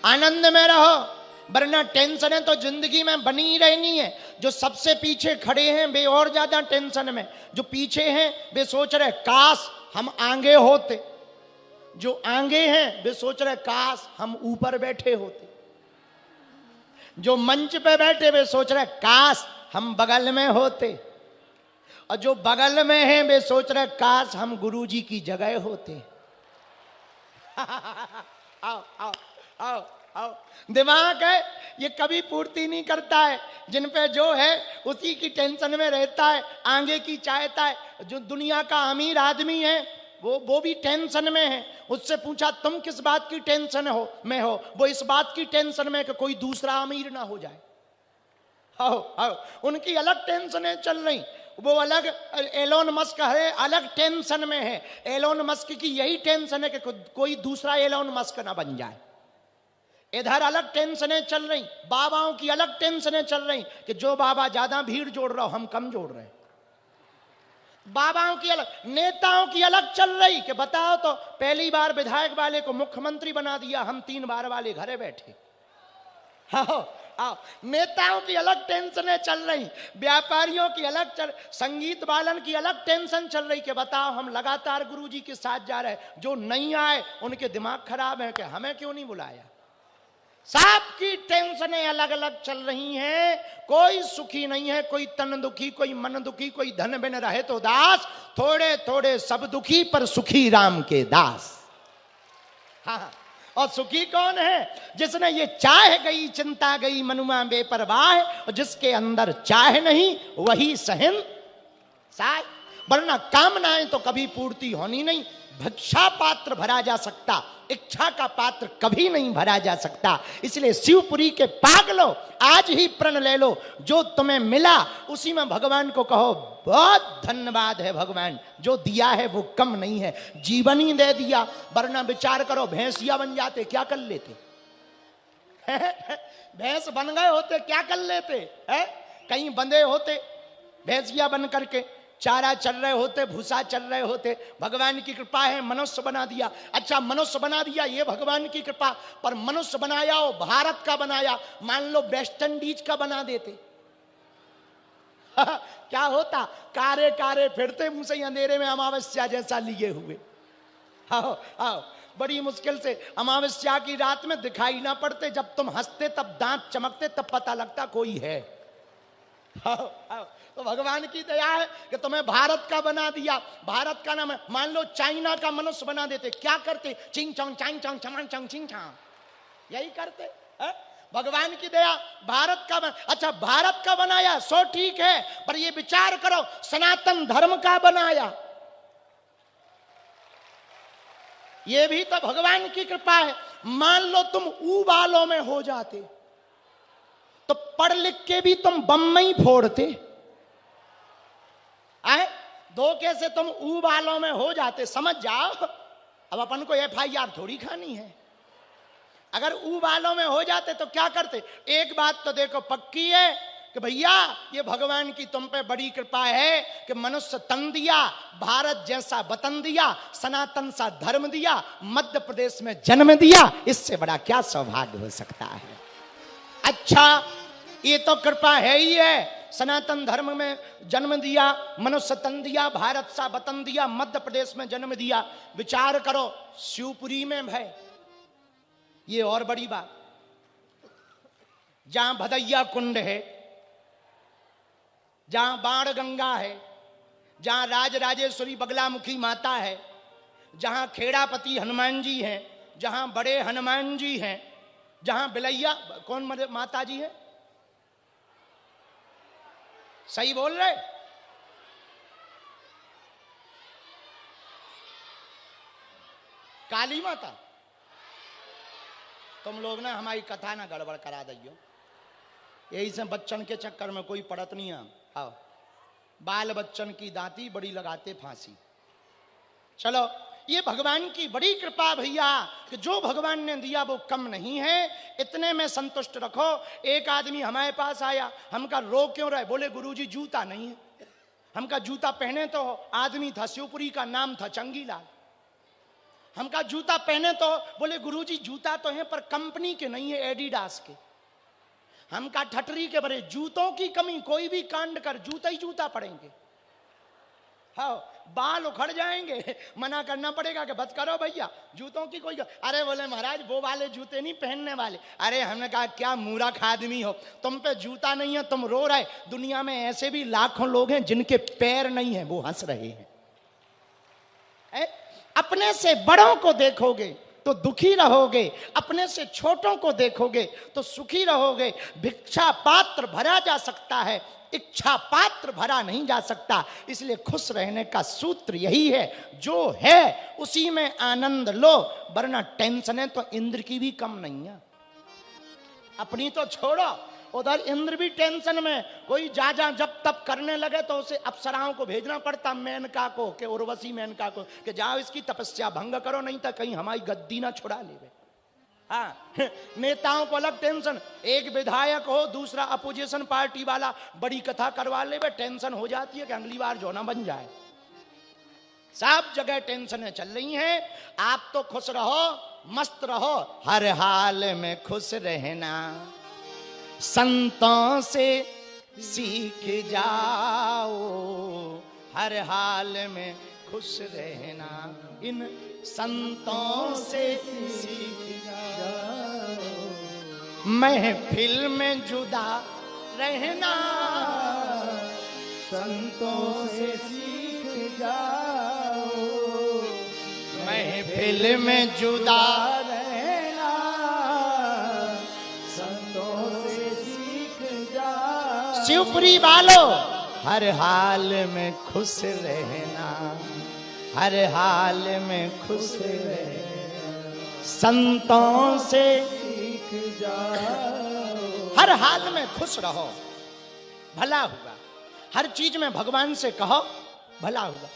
आनंद में रहो, वरना टेंशनें तो जिंदगी में बनी ही रहनी है। जो सबसे पीछे खड़े हैं वे और ज्यादा टेंशन में, जो पीछे हैं वे सोच रहे काश हम आगे होते, जो आगे हैं वे सोच रहे काश हम ऊपर बैठे होते, जो मंच पे बैठे वे सोच रहे काश हम बगल में होते, और जो बगल में हैं वे सोच रहे काश हम गुरुजी की जगह होते। आओ आओ आओ आओ। दिमाग है ये कभी पूर्ति नहीं करता है, जिन पे जो है उसी की टेंशन में रहता है, आगे की चाहता है। जो दुनिया का अमीर आदमी है वो भी टेंशन में है। उससे पूछा तुम किस बात की टेंशन में हो, वो इस बात की टेंशन में कि कोई दूसरा अमीर ना हो जाए। आओ आओ, उनकी अलग टेंशनें चल रही, वो अलग। एलोन मस्क है अलग टेंशन में है। एलोन मस्क की यही टेंशन है कि कोई दूसरा एलोन मस्क ना बन जाए। इधर अलग टेंशनें चल रही, बाबाओं की अलग टेंशनें चल रही कि जो बाबा ज्यादा भीड़ जोड़ रहा हो हम कम जोड़ रहे हैं। बाबाओं की अलग, नेताओं की अलग चल रही कि बताओ तो पहली बार विधायक वाले को मुख्यमंत्री बना दिया, हम 3 बार वाले घरे बैठे। आओ आओ, नेताओं की अलग टेंशनें चल रही, व्यापारियों की अलग संगीत वालन की अलग टेंशन चल रही कि बताओ हम लगातार गुरुजी के साथ जा रहे हैं, जो नहीं आए उनके दिमाग खराब है कि हमें क्यों नहीं बुलाया। सबकी टेंशनें अलग अलग चल रही हैं, कोई सुखी नहीं है, कोई तन दुखी, कोई मन दुखी, कोई धन बिन रहे तो दास, थोड़े थोड़े सब दुखी पर सुखी राम के दास। हाँ, और सुखी कौन है? जिसने ये चाह गई चिंता गई मनुआ बेपरवाह, और जिसके अंदर चाह नहीं वही सहन साय। वरना कामनाएं तो कभी पूर्ति होनी नहीं। भिक्षा पात्र भरा जा सकता, इच्छा का पात्र कभी नहीं भरा जा सकता। इसलिए शिवपुरी के पागलो आज ही प्रण ले लो, जो तुम्हें मिला उसी में भगवान को कहो बहुत धन्यवाद है भगवान, जो दिया है वो कम नहीं है, जीवन ही दे दिया। वरना विचार करो भैंसिया बन जाते क्या कर लेते? भैंस बन गए होते क्या कर लेते है? कहीं बंधे होते भैंसिया बन करके, चारा चल रहे होते, भूसा चल रहे होते। भगवान की कृपा है मनुष्य बना दिया। अच्छा मनुष्य बना दिया ये भगवान की कृपा, पर मनुष्य बनाया हो भारत का बनाया, मान लो वेस्ट इंडीज का बना देते क्या होता? कारे कारे फिरते मुंह से अंधेरे में अमावस्या जैसा लिए हुए। आओ आओ, बड़ी मुश्किल से अमावस्या की रात में दिखाई ना पड़ते, जब तुम हंसते तब दांत चमकते तब पता लगता कोई है। आओ आओ, तो भगवान की दया है कि तुम्हें भारत का बना दिया। भारत का नाम है, मान लो चाइना का मनुष्य बना देते, क्या करते? चिंग चोंग चांग चोंग चमन चोंग चिंग चांग, यही करते है? भगवान की दया भारत का अच्छा भारत का बनाया सो ठीक है, पर ये विचार करो सनातन धर्म का बनाया, ये भी तो भगवान की कृपा है। मान लो तुम ऊ वालों में हो जाते तो पढ़ लिख के भी तुम बम में ही फोड़ते। आए धोखे से तुम ऊ वालों में हो जाते, समझ जाओ। अब अपन को FIR थोड़ी खानी है। अगर ऊ वालों में हो जाते तो क्या करते? एक बात तो देखो पक्की है कि भैया ये भगवान की तुम पे बड़ी कृपा है कि मनुष्य तन दिया, भारत जैसा वतन दिया, सनातन सा धर्म दिया, मध्य प्रदेश में जन्म दिया, इससे बड़ा क्या सौभाग्य हो सकता है? अच्छा ये तो कृपा है ही है, सनातन धर्म में जन्म दिया, मनुष्य तन दिया, भारत सा वतन दिया, मध्य प्रदेश में जन्म दिया। विचार करो शिवपुरी में भय, ये और बड़ी बात, जहां भदैया कुंड है, जहां बाण गंगा है, जहां राजराजेश्वरी बगलामुखी माता है, जहां खेड़ापति हनुमान जी हैं, जहां बड़े हनुमान जी हैं, जहां बिलैया कौन माता जी है? सही बोल रहे? काली माता। तुम लोग ना हमारी कथा ना गड़बड़ करा दियो, यही से बच्चन के चक्कर में कोई पड़त नहीं है। आओ, बाल बच्चन की दांती बड़ी लगाते फांसी। चलो ये भगवान की बड़ी कृपा भैया कि जो भगवान ने दिया वो कम नहीं है, इतने में संतुष्ट रखो। एक आदमी हमारे पास आया, हम का रो क्यों रहे? बोले गुरुजी जूता नहीं है। हम का जूता पहने तो आदमी था, शिवपुरी का नाम था चंगीलाल। हम कहा जूता पहने तो बोले गुरुजी जूता तो है पर कंपनी के नहीं है, एडिडास के। हम कहा ठटरी के बड़े जूतों की कमी, कोई भी कांड कर जूता ही जूता पड़ेंगे। हाँ बाल उखड़ जाएंगे, मना करना पड़ेगा कि बस करो भैया जूतों की कोई। अरे बोले महाराज वो वाले जूते नहीं पहनने वाले। अरे हमने कहा क्या मूर्ख आदमी हो, तुम पे जूता नहीं है तुम रो रहे। दुनिया में ऐसे भी लाखों लोग हैं जिनके पैर नहीं है, वो हंस रहे हैं। अपने से बड़ों को देखोगे तो दुखी रहोगे, अपने से छोटों को देखोगे तो सुखी रहोगे। भिक्षा पात्र भरा जा सकता है, इच्छा पात्र भरा नहीं जा सकता। इसलिए खुश रहने का सूत्र यही है, जो है उसी में आनंद लो, वरना टेंशनें तो इंद्र की भी कम नहीं है। अपनी तो छोड़ो, उधर इंद्र भी टेंशन में। कोई जा जब तब करने लगे तो उसे अप्सराओं को भेजना पड़ता, मेनका को के उर्वशी मेनका को, कि जाओ इसकी तपस्या भंग करो, नहीं तो कहीं हमारी गद्दी ना छुड़ा ले। हाँ नेताओं को अलग टेंशन, एक विधायक हो दूसरा अपोजिशन पार्टी वाला बड़ी कथा करवा ले, टेंशन हो जाती है कि अगली बार जो ना बन जाए। सब जगह टेंशनें चल रही हैं। आप तो खुश रहो, मस्त रहो, हर हाल में खुश रहना, संतों से सीख जाओ, हर हाल में खुश रहना, इन संतों से सीख जाओ, महफिल में जुदा रहना, संतों से सीख जाओ, महफिल में जुदा रहना, संतों से सीख जाओ। शिवपुरी वालों हर हाल में खुश रहना, हर हाल में खुश रहना, संतों से सीख जाओ। हर हाल में खुश रहो, भला होगा। हर चीज में भगवान से कहो, भला होगा।